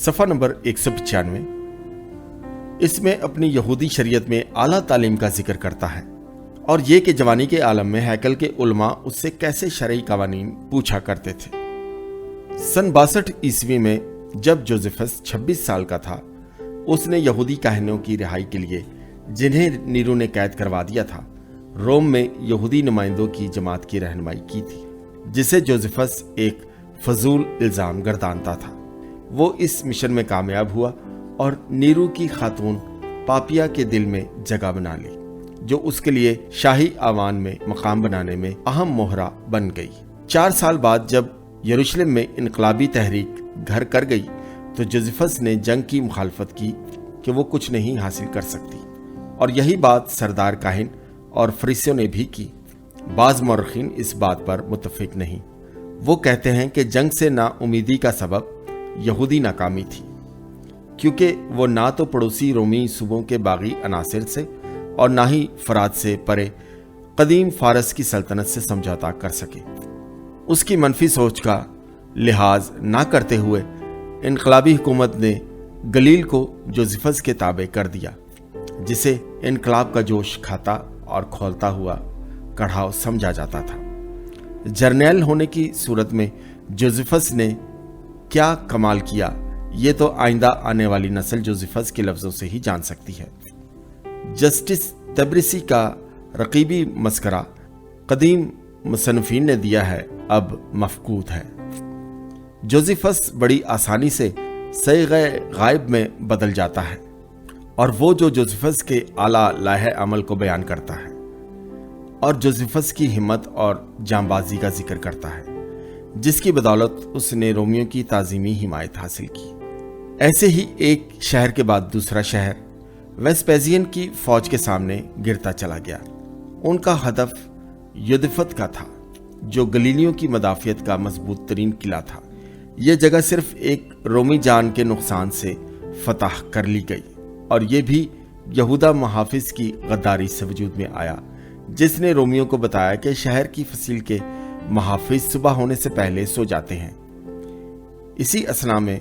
صفحہ نمبر 195 اس میں اپنی یہودی شریعت میں اعلیٰ تعلیم کا ذکر کرتا ہے اور یہ کہ جوانی کے عالم میں ہیکل کے علماء اس سے کیسے شرعی قوانین پوچھا کرتے تھے۔ سن 62 عیسوی میں جب جوزفس 26 سال کا تھا، اس نے یہودی کاہنوں کی رہائی کے لیے، جنہیں نیرو نے قید کروا دیا تھا، روم میں یہودی نمائندوں کی جماعت کی رہنمائی کی تھی، جسے جوزفس ایک فضول الزام گردانتا تھا۔ وہ اس مشن میں کامیاب ہوا اور نیرو کی خاتون پاپیا کے دل میں جگہ بنا لی، جو اس کے لیے شاہی آوان میں مقام بنانے میں اہم مہرہ بن گئی۔ 4 سال بعد جب یروشلم میں انقلابی تحریک گھر کر گئی تو جوزفس نے جنگ کی مخالفت کی کہ وہ کچھ نہیں حاصل کر سکتی، اور یہی بات سردار کاہن اور فریسیوں نے بھی کی۔ بعض مورخین اس بات پر متفق نہیں۔ وہ کہتے ہیں کہ جنگ سے نا امیدی کا سبب یہودی ناکامی تھی، کیونکہ وہ نہ تو پڑوسی رومی صوبوں کے باغی عناصر سے اور نہ ہی فرات سے پرے قدیم فارس کی سلطنت سے سمجھوتا کر سکے۔ اس کی منفی سوچ کا لحاظ نہ کرتے ہوئے انقلابی حکومت نے گلیل کو جوزفس کے تابع کر دیا، جسے انقلاب کا جوش کھاتا اور کھولتا ہوا کڑھاؤ سمجھا جاتا تھا۔ جرنیل ہونے کی صورت میں جوزفس نے کیا کمال کیا، یہ تو آئندہ آنے والی نسل جوزفس کے لفظوں سے ہی جان سکتی ہے۔ جسٹس تبریسی کا رقیبی مذکرہ قدیم مصنفین نے دیا ہے، اب مفقود ہے۔ جوزفس بڑی آسانی سے صیغہ غائب میں بدل جاتا ہے، اور وہ جو جوزفس کے اعلیٰ لائحہ عمل کو بیان کرتا ہے اور جوزفس کی ہمت اور جانبازی کا ذکر کرتا ہے، جس کی بدولت اس نے رومیوں کی تعظیمی حمایت حاصل کی۔ ایسے ہی ایک شہر کے بعد دوسرا شہر ویسپیزین کی فوج کے سامنے گرتا چلا گیا۔ ان کا ہدف یودفت کا تھا، جو گلیلیوں کی مدافعت کا مضبوط ترین قلعہ تھا۔ یہ جگہ صرف ایک رومی جان کے نقصان سے فتح کر لی گئی، اور یہ بھی یہودا محافظ کی غداری سے وجود میں آیا، جس نے رومیوں کو بتایا کہ شہر کی فصیل کے محافظ صبح ہونے سے پہلے سو جاتے ہیں۔ اسی اثنا میں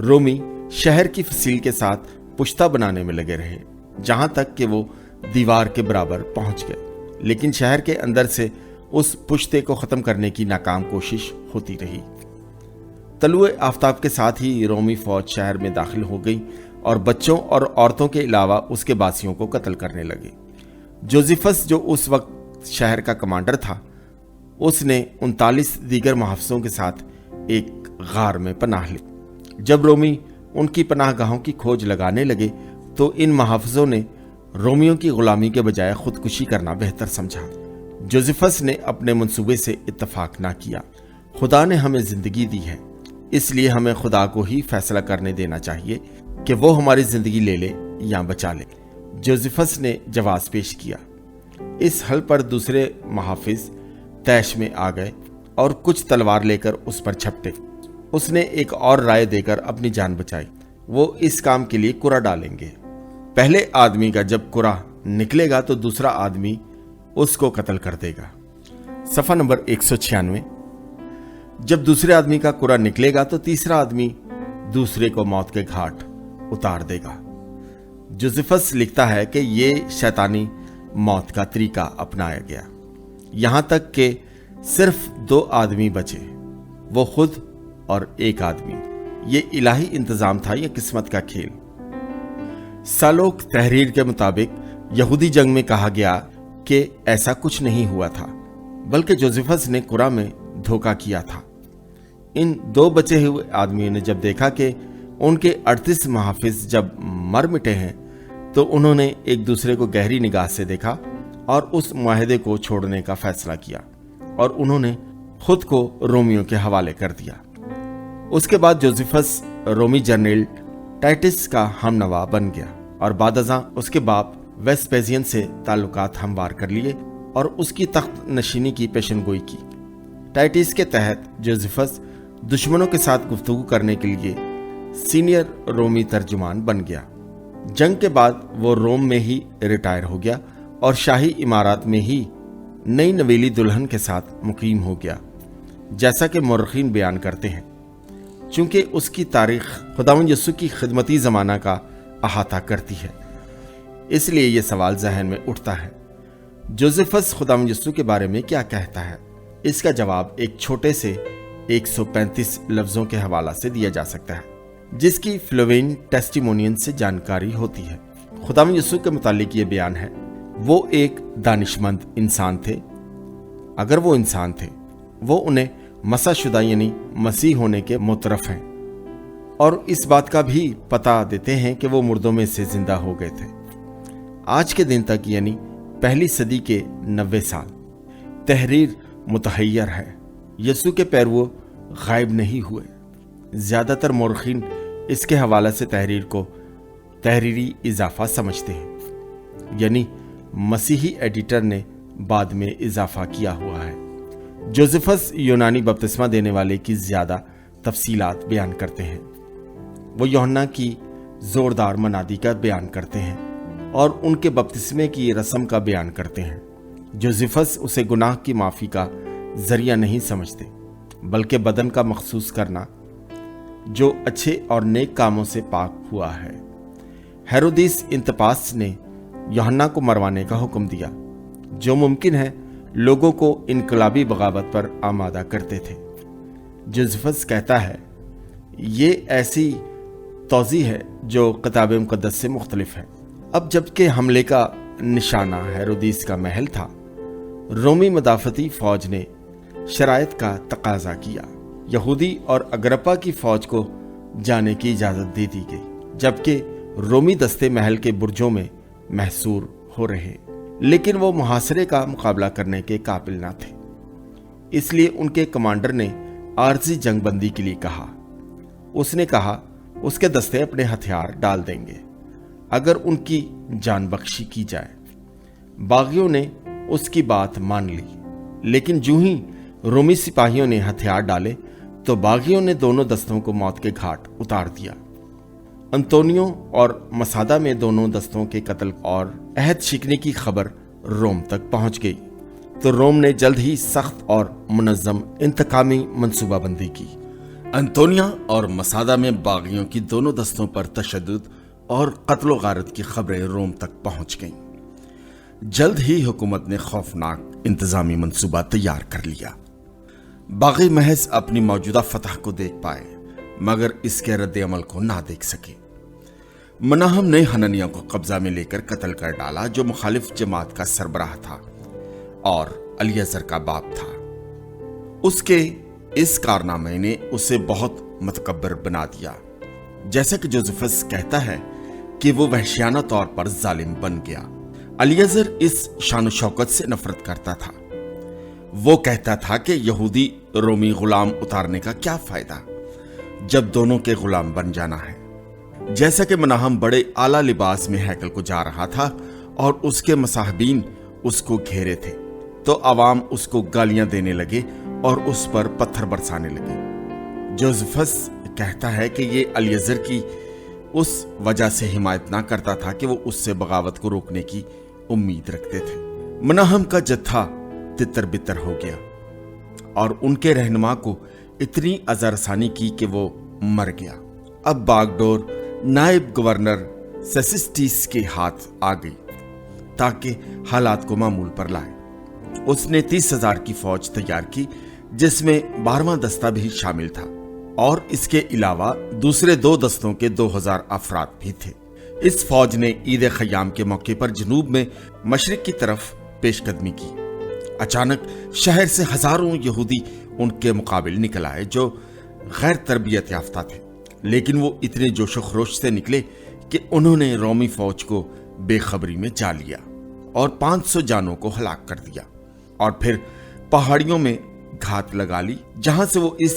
رومی شہر کی فصیل کے ساتھ پشتہ بنانے میں لگے رہے، جہاں تک کہ وہ دیوار کے برابر پہنچ گئے، لیکن شہر کے اندر سے اس پشتے کو ختم کرنے کی ناکام کوشش ہوتی رہی۔ طلوع آفتاب کے ساتھ ہی رومی فوج شہر میں داخل ہو گئی اور بچوں اور عورتوں کے علاوہ اس کے باسیوں کو قتل کرنے لگے۔ جوزفس، جو اس وقت شہر کا کمانڈر تھا، اس نے 39 دیگر محافظوں کے ساتھ ایک غار میں پناہ لی۔ جب رومی ان کی پناہ گاہوں کی کھوج لگانے لگے تو ان محافظوں نے رومیوں کی غلامی کے بجائے خودکشی کرنا بہتر سمجھا۔ جوزفس نے اپنے منصوبے سے اتفاق نہ کیا۔ خدا نے ہمیں زندگی دی ہے، اس لیے ہمیں خدا کو ہی فیصلہ کرنے دینا چاہیے کہ وہ ہماری زندگی لے لے یا بچا لے۔ جوزفس نے جواز پیش کیا۔ اس حل پر دوسرے محافظ طیش میں آ گئے اور کچھ تلوار لے کر اس پر جھپٹے۔ اس نے ایک اور رائے دے کر اپنی جان بچائی۔ وہ اس کام کے لیے کرا ڈالیں گے۔ پہلے آدمی کا جب کرا نکلے گا تو دوسرا آدمی اس کو قتل کر دے گا۔ صفحہ نمبر 196 جب دوسرے آدمی کا کرا نکلے گا تو تیسرا آدمی دوسرے کو موت کے گھاٹ اتار دے گا۔ جوزفس لکھتا ہے کہ یہ شیطانی موت کا طریقہ اپنایا گیا، یہاں تک کہ صرف 2 آدمی بچے، وہ خود اور ایک آدمی۔ یہ الہی انتظام تھا یا قسمت کا کھیل؟ سالوک تحریر کے مطابق یہودی جنگ میں کہا گیا کہ ایسا کچھ نہیں ہوا تھا، بلکہ جوزفس نے قرآن میں دھوکہ کیا تھا۔ ان 2 بچے ہوئے آدمیوں نے جب دیکھا کہ ان کے 38 محافظ جب مر مٹے ہیں تو انہوں نے ایک دوسرے کو گہری نگاہ سے دیکھا اور اس معاہدے کو چھوڑنے کا فیصلہ کیا، اور انہوں نے خود کو رومیوں کے حوالے کر دیا۔ اس کے بعد جوزفس رومی جنرل ٹائٹس کا ہم نوا بن گیا، اور بعد ازاں اس کے باپ ویسپیزین سے تعلقات ہموار کر لیے اور اس کی تخت نشینی کی پیشن گوئی کی۔ ٹائٹس کے تحت جوزفس دشمنوں کے ساتھ گفتگو کرنے کے لیے سینئر رومی ترجمان بن گیا۔ جنگ کے بعد وہ روم میں ہی ریٹائر ہو گیا اور شاہی امارات میں ہی نئی نویلی دلہن کے ساتھ مقیم ہو گیا، جیسا کہ مورخین بیان کرتے ہیں۔ چونکہ اس کی تاریخ خداوند یسوع کی خدمتی زمانہ کا احاطہ کرتی ہے، اس لیے یہ سوال ذہن میں اٹھتا ہے، جوزفس خداوند یسوع کے بارے میں کیا کہتا ہے؟ اس کا جواب ایک چھوٹے سے 135 لفظوں کے حوالہ سے دیا جا سکتا ہے، جس کی فلوین ٹیسٹیمونین سے جانکاری ہوتی ہے۔ خداوند یسوع کے متعلق یہ بیان ہے، وہ ایک دانشمند انسان تھے۔ اگر وہ انسان تھے، وہ انہیں مسح شدہ یعنی مسیح ہونے کے معترف ہیں، اور اس بات کا بھی پتہ دیتے ہیں کہ وہ مردوں میں سے زندہ ہو گئے تھے۔ آج کے دن تک یعنی پہلی صدی کے 90 سال تحریر متحیر ہے۔ یسوع کے پیرو غائب نہیں ہوئے۔ زیادہ تر مورخین اس کے حوالے سے تحریر کو تحریری اضافہ سمجھتے ہیں، یعنی مسیحی ایڈیٹر نے بعد میں اضافہ کیا ہوا ہے۔ جوزفس یونانی بپتسمہ دینے والے کی زیادہ تفصیلات بیان کرتے ہیں۔ وہ یوحنا کی زوردار منادی کا بیان کرتے ہیں اور ان کے بپتسمے کی رسم کا بیان کرتے ہیں۔ جوزفس اسے گناہ کی معافی کا ذریعہ نہیں سمجھتے، بلکہ بدن کا مخصوص کرنا جو اچھے اور نیک کاموں سے پاک ہوا ہے۔ ہیرودیس انتپاس نے یوحنا کو مروانے کا حکم دیا، جو ممکن ہے لوگوں کو انقلابی بغاوت پر آمادہ کرتے تھے۔ جوزفس کہتا ہے، یہ ایسی توضیح ہے جو کتاب مقدس سے مختلف ہے۔ اب جبکہ حملے کا نشانہ ہیرودیس کا محل تھا، رومی مدافعتی فوج نے شرائط کا تقاضا کیا۔ یہودی اور اگرپا کی فوج کو جانے کی اجازت دے دی گئی، جبکہ رومی دستے محل کے برجوں میں محصور ہو رہے، لیکن وہ محاصرے کا مقابلہ کرنے کے قابل نہ تھے۔ اس لیے ان کے کمانڈر نے عارضی جنگ بندی کے لیے کہا۔ اس نے کہا اس کے دستے اپنے ہتھیار ڈال دیں گے اگر ان کی جان بخشی کی جائے۔ باغیوں نے اس کی بات مان لی، لیکن جو ہی رومی سپاہیوں نے ہتھیار ڈالے تو باغیوں نے دونوں دستوں کو موت کے گھاٹ اتار دیا۔ انتونیو اور مسادہ میں دونوں دستوں کے قتل اور عہد شکنی کی خبر روم تک پہنچ گئی، تو روم نے جلد ہی سخت اور منظم انتقامی منصوبہ بندی کی۔ انتونیا اور مسادہ میں باغیوں کی دونوں دستوں پر تشدد اور قتل و غارت کی خبریں روم تک پہنچ گئیں۔ جلد ہی حکومت نے خوفناک انتظامی منصوبہ تیار کر لیا۔ باغی محض اپنی موجودہ فتح کو دیکھ پائے، مگر اس کے رد عمل کو نہ دیکھ سکے۔ مناہم نے حنانیہ کو قبضہ میں لے کر قتل کر ڈالا، جو مخالف جماعت کا سربراہ تھا اور الیعزر کا باپ تھا۔ اس کے اس کارنامے نے اسے بہت متکبر بنا دیا، جیسا کہ جوزفس کہتا ہے کہ وہ وحشیانہ طور پر ظالم بن گیا۔ الیعزر اس شان و شوکت سے نفرت کرتا تھا۔ وہ کہتا تھا کہ یہودی رومی غلام اتارنے کا کیا فائدہ جب دونوں کے غلام بن جانا ہے۔ جیسا کہ مناہم بڑے اعلیٰ لباس میں ہیکل کو جا رہا تھا اور اس کے مصاحبین اس کو گھیرے تھے، تو عوام اس کو گالیاں دینے لگے اور اس پر پتھر برسانے لگے۔ جوزفس کہتا ہے کہ یہ الیعزر کی اس وجہ سے حمایت نہ کرتا تھا کہ وہ اس سے بغاوت کو روکنے کی امید رکھتے تھے۔ مناہم کا جتھا تتر بتر ہو گیا اور ان کے رہنما کو اتنی اذى رسانی کی کہ وہ مر گیا۔ اب باغ ڈور نائب گورنر سیسسٹیس کے ہاتھ آ گئی تاکہ حالات کو معمول پر لائے۔ اس نے 30,000 کی فوج تیار کی، جس میں 12واں دستہ بھی شامل تھا، اور اس کے علاوہ دوسرے 2 دستوں کے 2,000 افراد بھی تھے۔ اس فوج نے عید خیام کے موقع پر جنوب میں مشرق کی طرف پیش قدمی کی۔ اچانک شہر سے ہزاروں یہودی ان کے مقابل نکل آئے، جو غیر تربیت یافتہ تھے، لیکن وہ اتنے جوش و خروش سے نکلے کہ انہوں نے رومی فوج کو بے خبری میں جا لیا اور 500 جانوں کو ہلاک کر دیا، اور پھر پہاڑیوں میں گھات لگا لی جہاں سے وہ اس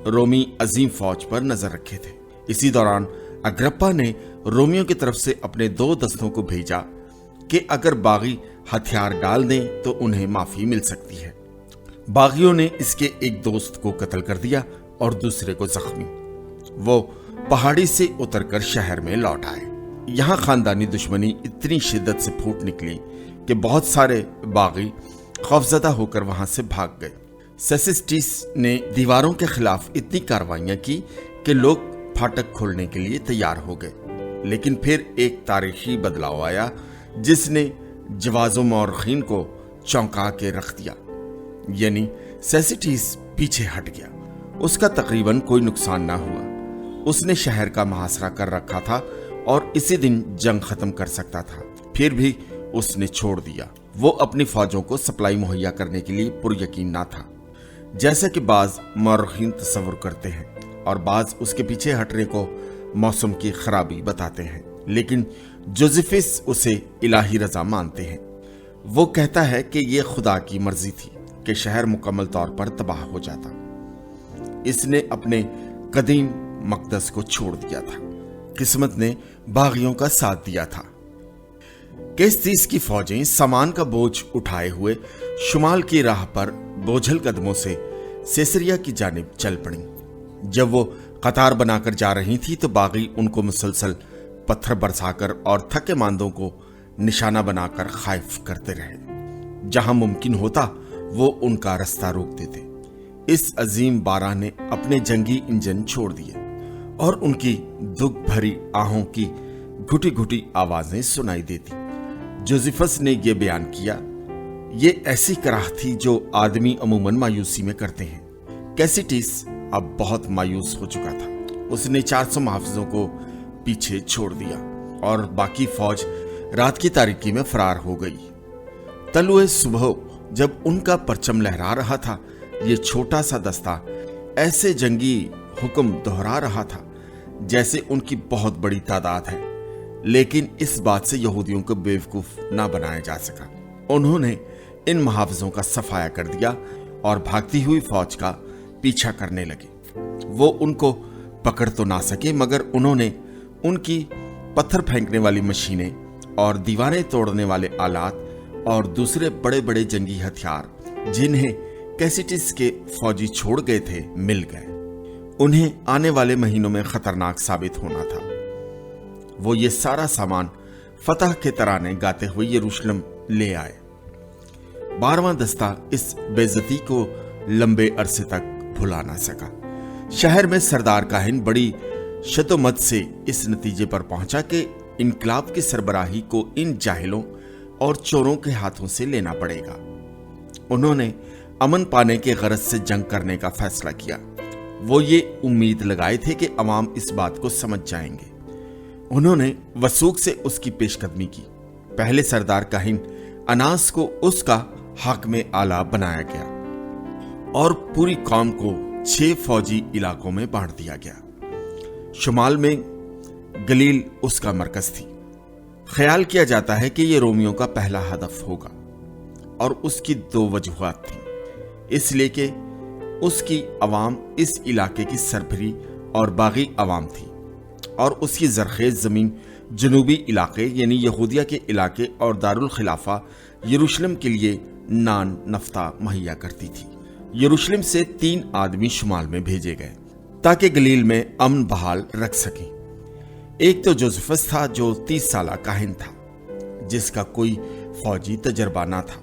رومی عظیم فوج پر نظر رکھے تھے۔ اسی دوران اگرپا نے رومیوں کی طرف سے اپنے 2 دستوں کو بھیجا کہ اگر باغی ہتھیار ڈال دیں تو انہیں معافی مل سکتی ہے۔ باغیوں نے اس کے ایک دوست کو قتل کر دیا اور دوسرے کو زخمی۔ وہ پہاڑی سے اتر کر شہر میں لوٹ آئے۔ یہاں خاندانی دشمنی اتنی شدت سے پھوٹ نکلی کہ بہت سارے باغی خوفزدہ ہو کر وہاں سے بھاگ گئے۔ سیسسٹیس نے دیواروں کے خلاف اتنی کاروائیاں کی کہ لوگ پھاٹک کھولنے کے لیے تیار ہو گئے، لیکن پھر ایک تاریخی بدلاؤ آیا جس نے جواز و مورخین کو چونکا کے رکھ دیا، یعنی سیسیٹیز پیچھے ہٹ گیا۔ اس کا تقریباً کوئی نقصان نہ ہوا۔ اس نے شہر کا محاصرہ کر رکھا تھا اور اسی دن جنگ ختم کر سکتا تھا، پھر بھی اس نے چھوڑ دیا۔ وہ اپنی فوجوں کو سپلائی مہیا کرنے کے لیے پر یقین نہ تھا، جیسا کہ بعض مورخین تصور کرتے ہیں، اور بعض اس کے پیچھے ہٹنے کو موسم کی خرابی بتاتے ہیں، لیکن جوزفس اسے الہی رضا مانتے ہیں۔ وہ کہتا ہے کہ یہ خدا کی مرضی تھی کہ شہر مکمل طور پر تباہ ہو جاتا۔ اس نے اپنے قدیم مقدس کو چھوڑ دیا تھا، قسمت نے باغیوں کا ساتھ دیا تھا۔ کیسٹیس کی فوجیں سامان کا بوجھ اٹھائے ہوئے شمال کی راہ پر بوجھل قدموں سے سیسریا کی جانب چل پڑیں۔ جب وہ قطار بنا کر جا رہی تھی تو باغی ان کو مسلسل پتھر برسا کر اور تھکے ماندوں کو نشانہ بنا کر خائف کرتے رہے۔ جہاں ممکن ہوتا وہ ان کا رستہ روک دیتے۔ اس عظیم بارہ نے اپنے جنگی انجن چھوڑ دیے اور ان کی دکھ بھری آہوں کی گھٹی گھٹی آوازیں سنائی دیتی۔ جوزفس نے یہ بیان کیا، یہ ایسی کراہ تھی جو آدمی عموماً مایوسی میں کرتے ہیں۔ کیسیٹیس اب بہت مایوس ہو چکا تھا۔ اس نے 400 محافظوں کو پیچھے چھوڑ دیا اور باقی فوج رات کی تاریکی میں فرار ہو گئی۔ طلوع صبح جب ان کا پرچم لہرا رہا تھا، یہ چھوٹا سا دستہ ایسے جنگی حکم دہرا رہا تھا جیسے ان کی بہت بڑی تعداد ہے، لیکن اس بات سے یہودیوں کو بیوقوف نہ بنایا جا سکا۔ انہوں نے ان محافظوں کا صفایا کر دیا اور بھاگتی ہوئی فوج کا پیچھا کرنے لگے۔ وہ ان کو پکڑ تو نہ سکے، مگر انہوں نے ان کی پتھر پھینکنے والی مشینیں اور دیواریں توڑنے والے آلات اور دوسرے بڑے بڑے جنگی ہتھیار جنہیں کیسیٹس کے فوجی چھوڑ گئے تھے مل گئے۔ انہیں آنے والے مہینوں میں خطرناک ثابت ہونا تھا۔ وہ یہ سارا سامان فتح کے ترانے گاتے ہوئے یروشلم لے آئے۔ 12واں دستہ اس بے عزتی کو لمبے عرصے تک بھلا نہ سکا۔ شہر میں سردار کاہن بڑی شتومت سے اس نتیجے پر پہنچا کہ انقلاب کی سربراہی کو ان جاہلوں اور چوروں کے ہاتھوں سے لینا پڑے گا۔ انہوں نے امن پانے کے غرض سے جنگ کرنے کا فیصلہ کیا۔ وہ یہ امید لگائے تھے کہ عوام اس بات کو سمجھ جائیں گے۔ انہوں نے وثوق سے اس کی پیش قدمی کی۔ پہلے سردار کاہن اناس کو اس کا حاکم اعلیٰ بنایا گیا اور پوری قوم کو 6 فوجی علاقوں میں بانٹ دیا گیا۔ شمال میں گلیل اس کا مرکز تھی۔ خیال کیا جاتا ہے کہ یہ رومیوں کا پہلا ہدف ہوگا، اور اس کی 2 وجوہات تھیں۔ اس لیے کہ اس کی عوام اس علاقے کی سربری اور باغی عوام تھی، اور اس کی زرخیز زمین جنوبی علاقے یعنی یہودیہ کے علاقے اور دارالخلافہ یروشلم کے لیے نان نفتہ مہیا کرتی تھی۔ یروشلم سے 3 آدمی شمال میں بھیجے گئے تاکہ گلیل میں امن بحال رکھ سکیں۔ ایک تو جوزفس تھا جو 30 سالہ کاہن تھا، جس کا کوئی فوجی تجربہ نہ تھا،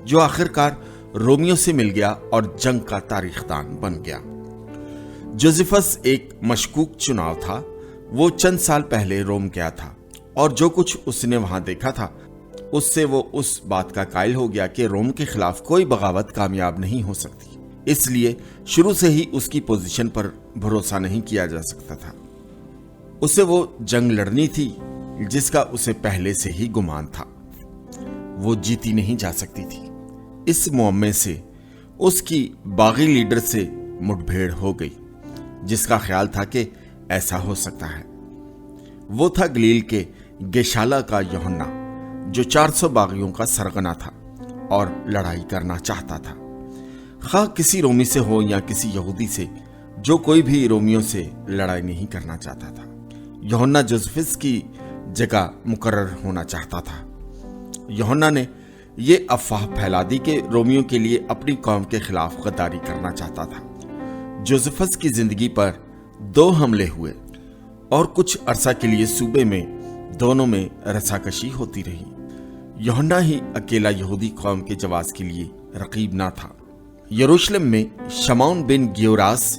جو آخرکار رومیوں سے مل گیا اور جنگ کا تاریخ دان بن گیا۔ جوزفس ایک مشکوک چناؤ تھا۔ وہ چند سال پہلے روم گیا تھا، اور جو کچھ اس نے وہاں دیکھا تھا اس سے وہ اس بات کا قائل ہو گیا کہ روم کے خلاف کوئی بغاوت کامیاب نہیں ہو سکتی۔ اس لیے شروع سے ہی اس کی پوزیشن پر بھروسہ نہیں کیا جا سکتا تھا۔ اسے وہ جنگ لڑنی تھی جس کا اسے پہلے سے ہی گمان تھا۔ وہ جیتی نہیں جا سکتی تھی۔ اس معمے سے اس کی باغی لیڈر سے مٹ بھیڑ ہو گئی، جس کا خیال تھا کہ ایسا ہو سکتا ہے۔ وہ تھا گلیل کے گیشالہ کا یوحنا، جو 400 باغیوں کا سرغنہ تھا اور لڑائی کرنا چاہتا تھا، خواہ کسی رومی سے ہو یا کسی یہودی سے، جو کوئی بھی رومیوں سے لڑائی نہیں کرنا چاہتا تھا۔ یوحنا جوزفس کی جگہ مقرر ہونا چاہتا تھا۔ یوحنا نے یہ افواہ پھیلا دی کہ رومیوں کے لیے اپنی قوم کے خلاف غداری کرنا چاہتا تھا۔ جوزفس کی زندگی پر 2 حملے ہوئے اور کچھ عرصہ کے لیے صوبے میں دونوں میں رساکشی ہوتی رہی۔ یوحنا ہی اکیلا یہودی قوم کے جواز کے لیے رقیب نہ تھا۔ یروشلم میں شمعون بن گیوراس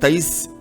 23